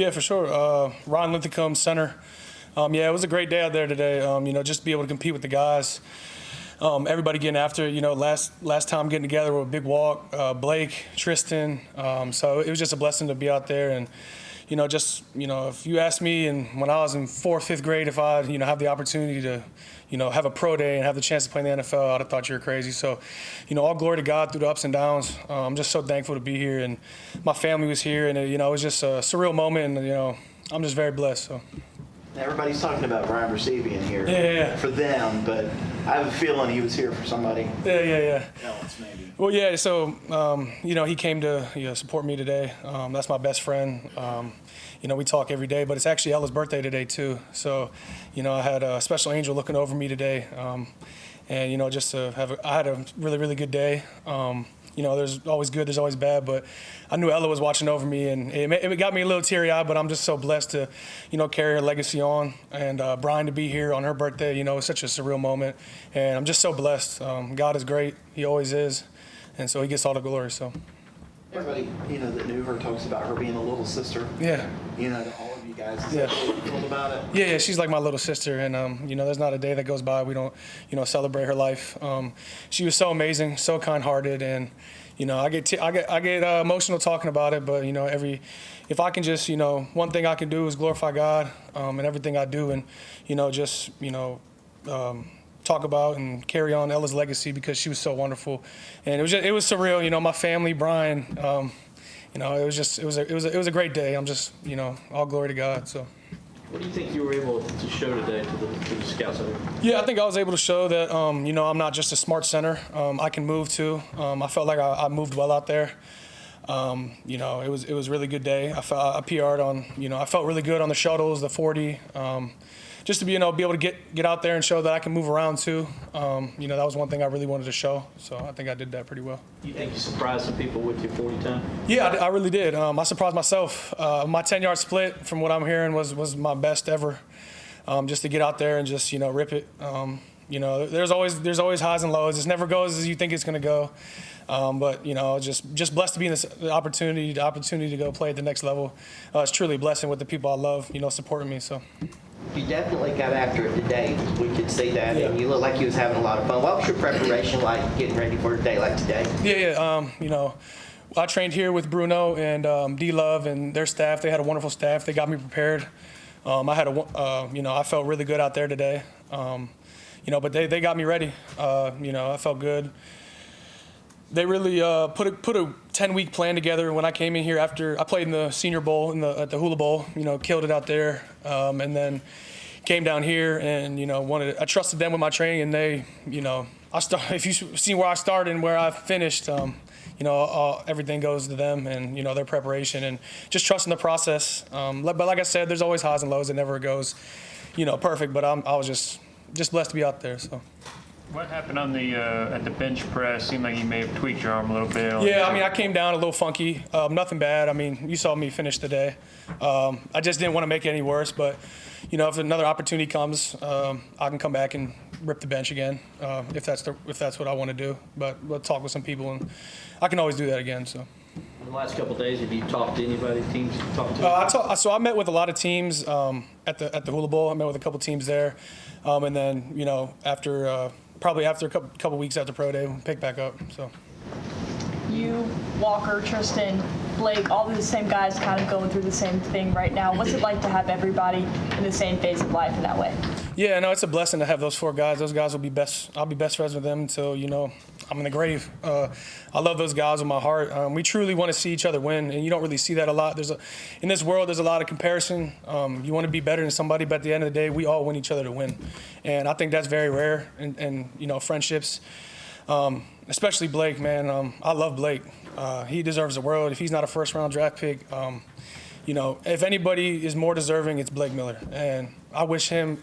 Yeah, for sure. Ron Linthicum, center. Yeah, it was a great day out there today. Just to be able to compete with the guys. Everybody getting after it. Last time getting together with a big walk. Blake, Tristan. So it was just a blessing to be out there. And if you asked me, and when I was in 4th, 5th grade, if I have the opportunity to have a pro day and have the chance to play in the NFL, I'd have thought you were crazy. So, all glory to God through the ups and downs. I'm just so thankful to be here, and my family was here, and it was just a surreal moment, and I'm just very blessed. So. Everybody's talking about Bryan Bresee being here yeah. for them, but I have a feeling he was here for somebody else maybe. Well, yeah, so, he came to support me today. That's my best friend. We talk every day, but it's actually Ella's birthday today, too. So, I had a special angel looking over me today. And, just to I had a really, really good day. There's always good, there's always bad, but I knew Ella was watching over me, and it got me a little teary-eyed, but I'm just so blessed to, carry her legacy on. And Bryan to be here on her birthday, it's such a surreal moment. And I'm just so blessed. God is great. He always is. And so he gets all the glory, so. Everybody, that knew her talks about her being a little sister. Yeah. To all of you guys. Is yeah. that what you feel about it? Yeah, she's like my little sister, and there's not a day that goes by we don't, celebrate her life. She was so amazing, so kind-hearted, and I get emotional talking about it. But if I can just, one thing I can do is glorify God, in everything I do, and talk about and carry on Ella's legacy, because she was so wonderful, and it was surreal. My family, Bryan. It was a great day. I'm just all glory to God. So. What do you think you were able to show today to the scouts out there? Yeah, I think I was able to show that I'm not just a smart center. I can move too. I felt like I moved well out there. It was a really good day. I PR'd on. I felt really good on the shuttles, the 40. Just to be able to get out there and show that I can move around too. That was one thing I really wanted to show. So I think I did that pretty well. You think you surprised some people with your 40 time? Yeah, I really did. I surprised myself. My 10-yard split, from what I'm hearing, was my best ever. Just to get out there and just rip it. There's always highs and lows. It never goes as you think it's going to go. But just blessed to be in the opportunity to go play at the next level. It's truly a blessing with the people I love, supporting me. So. You definitely got after it today. We could see that, Yeah. and you look like you was having a lot of fun. What was your preparation like, getting ready for a day like today? Yeah. I trained here with Bruno and D-Love and their staff. They had a wonderful staff. They got me prepared. I felt really good out there today. But they got me ready. I felt good. They really put a 10-week plan together when I came in here after I played in the Senior Bowl at the Hula Bowl. Killed it out there, and then came down here and I trusted them with my training, and they if you see where I started and where I finished, everything goes to them and their preparation and just trusting the process. But like I said, there's always highs and lows. It never goes perfect. But I was just blessed to be out there. So. What happened on the at the bench press? Seemed like you may have tweaked your arm a little bit. Yeah, I came down a little funky. Nothing bad. You saw me finish the day. I just didn't want to make it any worse. But, if another opportunity comes, I can come back and rip the bench again if that's what I want to do. But we'll talk with some people, and I can always do that again. So. In the last couple of days, have you talked to anybody? Teams you talked to? So I met with a lot of teams at the Hula Bowl. I met with a couple teams there, and then after. Probably after a couple weeks after pro day, we'll pick back up. So. You, Walker, Tristan, Blake, all the same guys kind of going through the same thing right now. What's it like to have everybody in the same phase of life in that way? Yeah, no, it's a blessing to have those 4 guys. Those guys will be best. I'll be best friends with them until I'm in the grave. I love those guys with my heart. We truly want to see each other win, and you don't really see that a lot. In this world, there's a lot of comparison. You want to be better than somebody, but at the end of the day, we all want each other to win, and I think that's very rare in friendships. Especially Blake, man. I love Blake. He deserves the world. If he's not a first-round draft pick, if anybody is more deserving, it's Blake Miller. And I wish him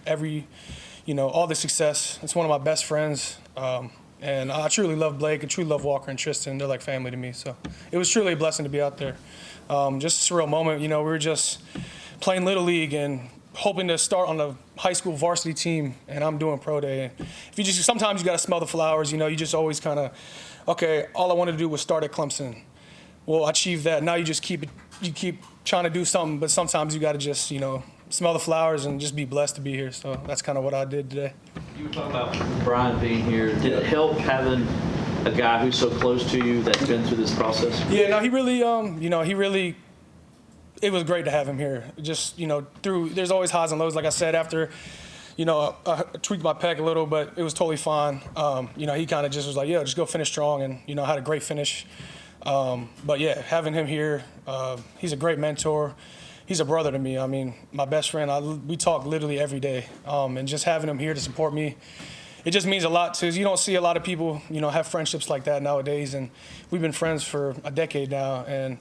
all the success. It's one of my best friends. And I truly love Blake. I truly love Walker and Tristan. They're like family to me. So it was truly a blessing to be out there. Just a surreal moment. We were just playing Little League and hoping to start on the high school varsity team, and I'm doing pro day. Sometimes you got to smell the flowers. You just always kind of, okay, all I wanted to do was start at Clemson. Well, I achieved that. Now you just keep you keep trying to do something, but sometimes you got to just, you know, smell the flowers and just be blessed to be here. So that's kind of what I did today. You were talking about Bryan being here. Did it help having a guy who's so close to you that's been through this process? Yeah, no, he really, you know, it was great to have him here. Just, you know, there's always highs and lows. Like I said, after, you know, I tweaked my pec a little, but it was totally fine. You know, he kind of just was like, yeah, just go finish strong, and, you know, I had a great finish. But yeah, having him here, he's a great mentor. He's a brother to me. I mean, my best friend, we talk literally every day. And just having him here to support me, it just means a lot too. You don't see a lot of people, you know, have friendships like that nowadays. And we've been friends for a decade now. And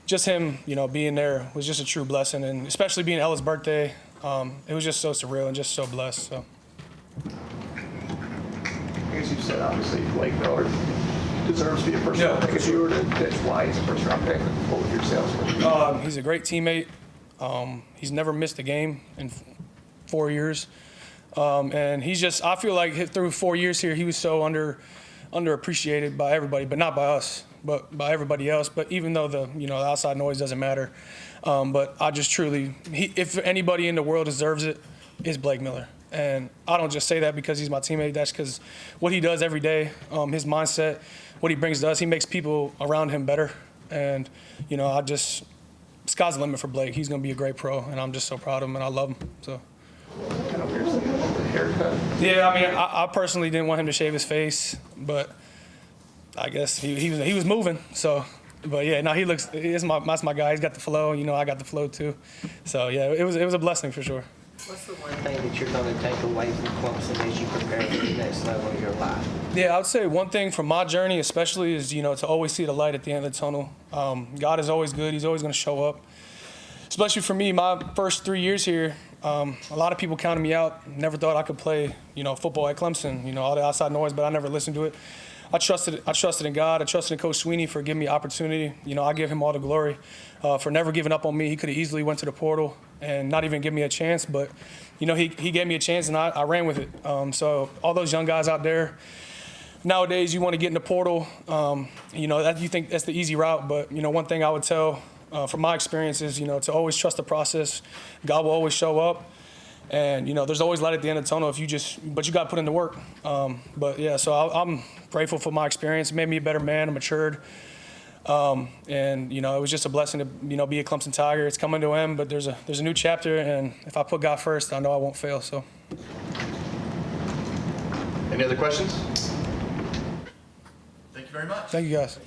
just him, you know, being there was just a true blessing. And especially being Ella's birthday, it was just so surreal and just so blessed. So. I guess you said obviously Blake Miller deserves to be a first round pick. If you were to pitch why he's a first round pick, what would your sales be? He's a great teammate. He's never missed a game in 4 years. And he's just, I feel like through 4 years here, he was so underappreciated by everybody, but not by us, but by everybody else. But even though the outside noise doesn't matter, but I just truly, if anybody in the world deserves it, it's Blake Miller. And I don't just say that because he's my teammate. That's because what he does every day, his mindset, what he brings to us, he makes people around him better. And, you know, sky's the limit for Blake. He's going to be a great pro, and I'm just so proud of him, and I love him. So. Kind of weird seeing him with the haircut. Yeah, I mean, I personally didn't want him to shave his face, but I guess he was moving. So, but yeah, no, that's my guy. He's got the flow. You know, I got the flow too. So yeah, it was a blessing for sure. What's the one thing that you're going to take away from Clemson as you prepare for the next level of your life? Yeah, I would say one thing from my journey especially is, you know, to always see the light at the end of the tunnel. God is always good. He's always going to show up. Especially for me, my first 3 years here, a lot of people counted me out. Never thought I could play, you know, football at Clemson. You know, all the outside noise, but I never listened to it. I trusted in God. I trusted in Coach Sweeney for giving me opportunity. You know, I give him all the glory for never giving up on me. He could have easily went to the portal and not even give me a chance, but, you know, he gave me a chance, and I ran with it. So all those young guys out there, nowadays you want to get in the portal. You know, you think that's the easy route, but, you know, one thing I would tell from my experience is, you know, to always trust the process. God will always show up. And, you know, there's always light at the end of the tunnel but you got to put in the work. But, yeah, so I'm grateful for my experience. It made me a better man. I matured. And, you know, it was just a blessing to, you know, be a Clemson Tiger. It's coming to an end, but there's a new chapter. And if I put God first, I know I won't fail. So. Any other questions? Thank you very much. Thank you, guys.